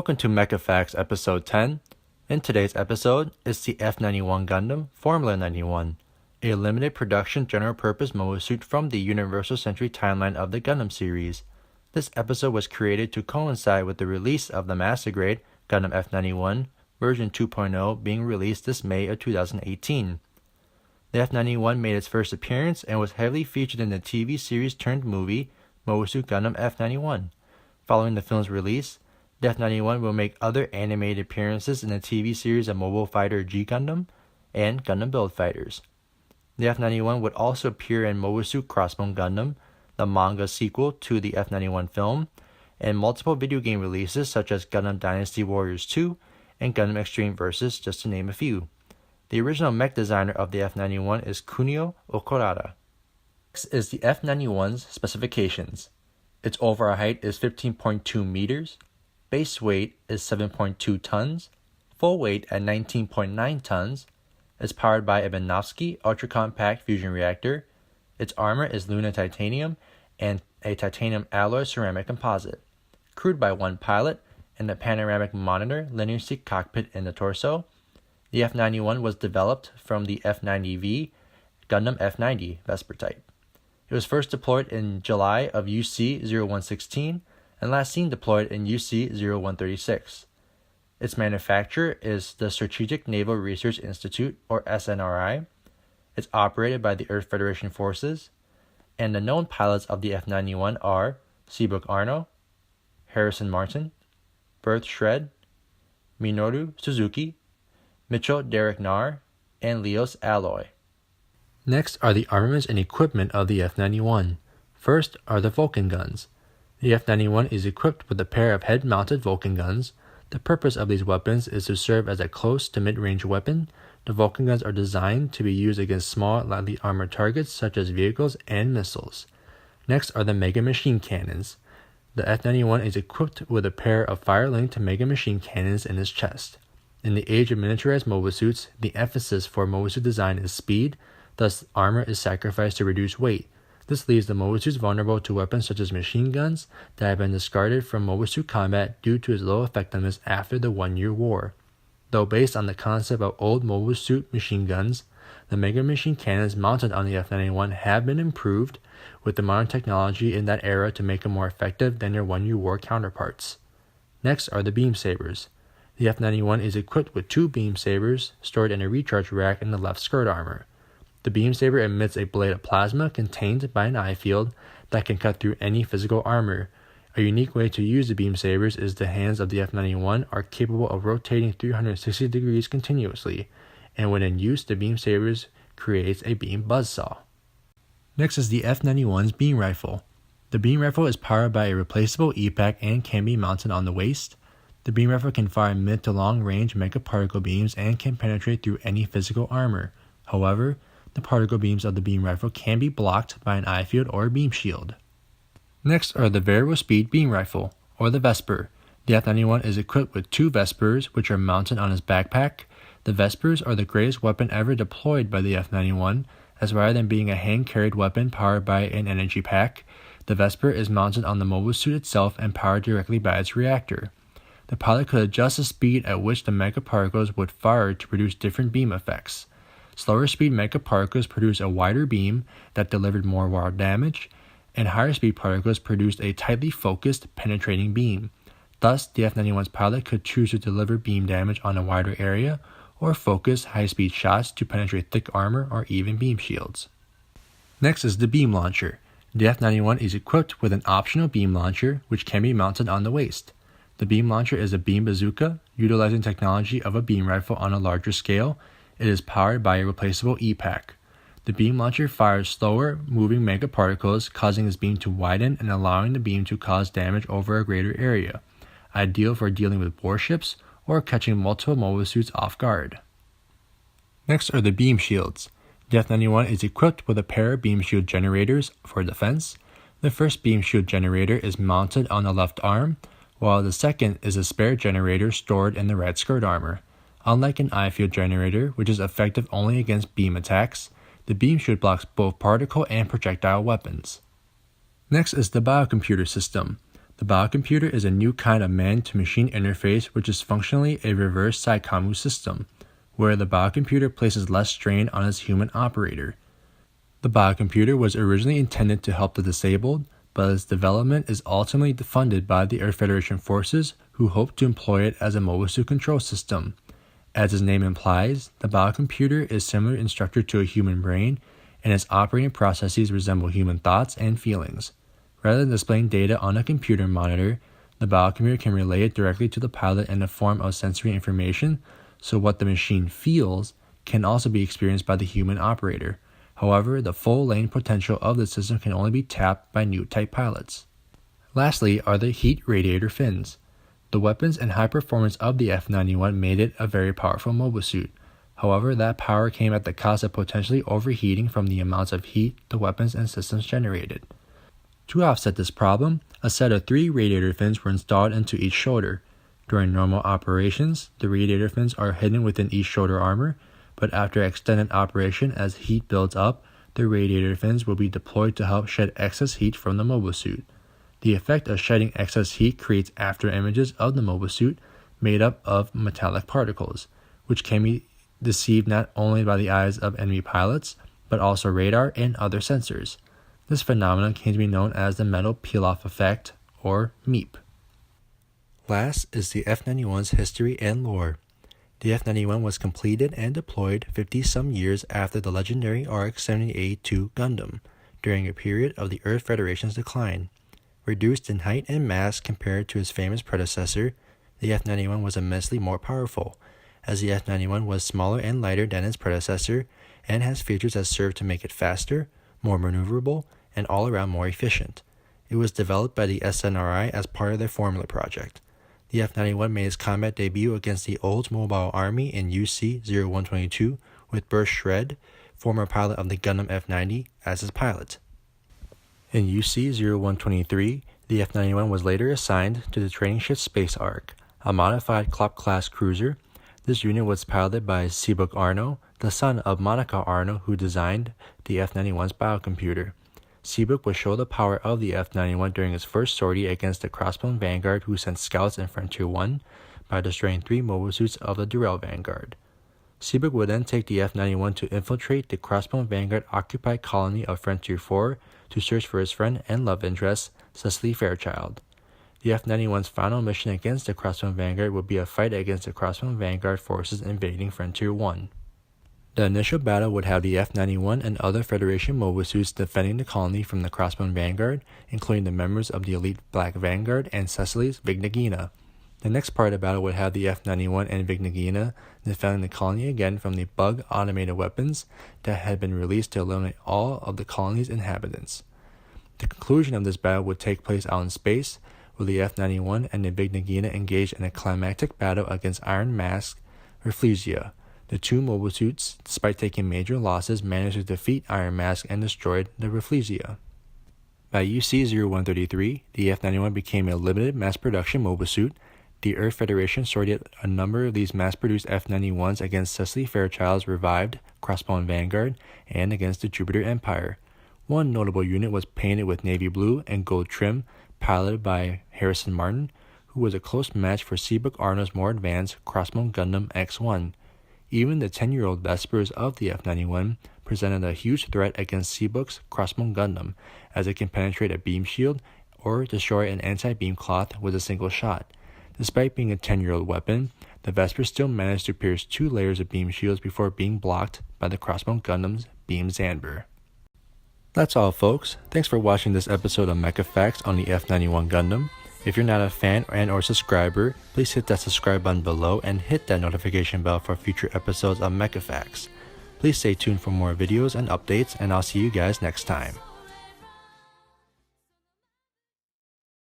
Welcome to Mecha Facts episode 10. In today's episode, it's the F91 Gundam Formula 91, a limited production general purpose mobile suit from the Universal Century timeline of the Gundam series. This episode was created to coincide with the release of the Master Grade Gundam F91 version 2.0 being released this May of 2018. The F91 made its first appearance and was heavily featured in the TV series turned movie Mobile Suit Gundam F91. Following the film's release, the F91 will make other animated appearances in the TV series of Mobile Fighter G Gundam and Gundam Build Fighters. The F91 would also appear in Mobile Suit Crossbone Gundam, the manga sequel to the F91 film, and multiple video game releases such as Gundam Dynasty Warriors 2 and Gundam Extreme Versus, just to name a few. The original mech designer of the F91 is Kunio Okurada. Next is the F91's specifications. Its overall height is 15.2 meters. Base weight is 7.2 tons, full weight at 19.9 tons. It's powered by a Benovsky ultra-compact fusion reactor. Its armor is Luna titanium and a titanium alloy ceramic composite. Crewed by one pilot and a panoramic monitor linear seat cockpit in the torso. The F91 was developed from the F90V Gundam F90 Vesper type. It was first deployed in July of UC-0116 and last seen deployed in UC-0136. Its manufacturer is the Strategic Naval Research Institute, or SNRI. It's operated by the Earth Federation Forces, and the known pilots of the F91 are Seabrook Arno, Harrison Martin, Berth Shred, Minoru Suzuki, Mitchell Derek Nar, and Leos Alloy. Next are the armaments and equipment of the F91. First are the Vulcan Guns. The F91 is equipped with a pair of head-mounted Vulcan Guns. The purpose of these weapons is to serve as a close to mid-range weapon. The Vulcan Guns are designed to be used against small, lightly armored targets such as vehicles and missiles. Next are the Mega Machine Cannons. The F91 is equipped with a pair of fire-linked Mega Machine Cannons in its chest. In the age of miniaturized mobile suits, the emphasis for mobile suit design is speed, thus armor is sacrificed to reduce weight. This leaves the mobile suits vulnerable to weapons such as machine guns that have been discarded from mobile suit combat due to its low effectiveness after the 1-year war. Though based on the concept of old mobile suit machine guns, the Mega Machine Cannons mounted on the F91 have been improved with the modern technology in that era to make them more effective than their 1-year war counterparts. Next are the Beam Sabers. The F91 is equipped with 2 Beam Sabers stored in a recharge rack in the left skirt armor. The Beam Saber emits a blade of plasma contained by an eye field that can cut through any physical armor. A unique way to use the Beam Sabers is the hands of the F91 are capable of rotating 360 degrees continuously, and when in use, the Beam Sabers creates a beam buzzsaw. Next is the F91's beam rifle. The beam rifle is powered by a replaceable E-pack and can be mounted on the waist. The beam rifle can fire mid to long range mega particle beams and can penetrate through any physical armor. However, the particle beams of the beam rifle can be blocked by an eye field or beam shield. Next are the variable speed beam rifle, or the Vesper. The F91 is equipped with 2 Vespers which are mounted on its backpack. The Vespers are the greatest weapon ever deployed by the F91, as rather than being a hand-carried weapon powered by an energy pack, the Vesper is mounted on the mobile suit itself and powered directly by its reactor. The pilot could adjust the speed at which the mega particles would fire to produce different beam effects. Slower speed mega particles produced a wider beam that delivered more raw damage, and higher speed particles produced a tightly focused, penetrating beam. Thus, the F91's pilot could choose to deliver beam damage on a wider area, or focus high-speed shots to penetrate thick armor or even beam shields. Next is the beam launcher. The F91 is equipped with an optional beam launcher, which can be mounted on the waist. The beam launcher is a beam bazooka, utilizing technology of a beam rifle on a larger scale. It is powered by a replaceable E-pack. The beam launcher fires slower moving mega particles, causing its beam to widen and allowing the beam to cause damage over a greater area, ideal for dealing with warships or catching multiple mobile suits off guard. Next are the beam shields. The F91 is equipped with a pair of beam shield generators for defense. The first beam shield generator is mounted on the left arm, while the second is a spare generator stored in the right skirt armor. Unlike an eye field generator, which is effective only against beam attacks, the beam shield blocks both particle and projectile weapons. Next is the biocomputer system. The biocomputer is a new kind of man-to-machine interface which is functionally a reverse Saikamu system, where the biocomputer places less strain on its human operator. The biocomputer was originally intended to help the disabled, but its development is ultimately funded by the Earth Federation forces, who hope to employ it as a mobile suit control system. As its name implies, the biocomputer is similar in structure to a human brain, and its operating processes resemble human thoughts and feelings. Rather than displaying data on a computer monitor, the biocomputer can relay it directly to the pilot in the form of sensory information, so what the machine feels can also be experienced by the human operator. However, the full lane potential of the system can only be tapped by new type pilots. Lastly are the heat radiator fins. The weapons and high performance of the F91 made it a very powerful mobile suit. However, that power came at the cost of potentially overheating from the amounts of heat the weapons and systems generated. To offset this problem, a set of 3 radiator fins were installed into each shoulder. During normal operations, the radiator fins are hidden within each shoulder armor, but after extended operation as heat builds up, the radiator fins will be deployed to help shed excess heat from the mobile suit. The effect of shedding excess heat creates after images of the mobile suit made up of metallic particles, which can be deceived not only by the eyes of enemy pilots, but also radar and other sensors. This phenomenon came to be known as the metal peel-off effect, or MEP. Last is the F91's history and lore. The F91 was completed and deployed 50-some years after the legendary RX-78-2 Gundam, during a period of the Earth Federation's decline. Reduced in height and mass compared to its famous predecessor, the F91 was immensely more powerful, as the F91 was smaller and lighter than its predecessor and has features that serve to make it faster, more maneuverable, and all around more efficient. It was developed by the SNRI as part of their Formula project. The F91 made its combat debut against the Old Mobile Army in UC-0122 with Burst Shred, former pilot of the Gundam F90, as its pilot. In UC-0123, the F91 was later assigned to the training ship Space Ark, a modified Klopp-class cruiser. This unit was piloted by Seabrook Arno, the son of Monica Arno, who designed the F91's biocomputer. Seabrook would show the power of the F91 during its first sortie against the Crossbone Vanguard, who sent scouts in Frontier 1 by destroying 3 mobile suits of the Durrell Vanguard. Seabrook would then take the F91 to infiltrate the Crossbone Vanguard occupied colony of Frontier 4 to search for his friend and love interest, Cecily Fairchild. The F91's final mission against the Crossbone Vanguard would be a fight against the Crossbone Vanguard forces invading Frontier 1. The initial battle would have the F91 and other Federation mobile suits defending the colony from the Crossbone Vanguard, including the members of the elite Black Vanguard and Cecily's Vignagina. The next part of the battle would have the F91 and Vignagina defending the colony again from the bug automated weapons that had been released to eliminate all of the colony's inhabitants. The conclusion of this battle would take place out in space, where the F91 and the Vignagina engaged in a climactic battle against Iron Mask Reflesia. The 2 mobile suits, despite taking major losses, managed to defeat Iron Mask and destroyed the Reflesia. By UC-0133, the F91 became a limited mass production mobile suit. The Earth Federation sorted a number of these mass-produced F91s against Cecily Fairchild's revived Crossbone Vanguard and against the Jupiter Empire. One notable unit was painted with navy blue and gold trim, piloted by Harrison Martin, who was a close match for Seabrook Arno's more advanced Crossbone Gundam X1. Even the 10-year-old Vespers of the F91 presented a huge threat against Seabrook's Crossbone Gundam, as it can penetrate a beam shield or destroy an anti-beam cloth with a single shot. Despite being a 10-year-old weapon, the Vespers still managed to pierce 2 layers of beam shields before being blocked by the Crossbone Gundam's beam Zanber. That's all, folks. Thanks for watching this episode of Mecha Facts on the F91 Gundam. If you're not a fan and/or subscriber, please hit that subscribe button below and hit that notification bell for future episodes of Mecha Facts. Please stay tuned for more videos and updates, and I'll see you guys next time.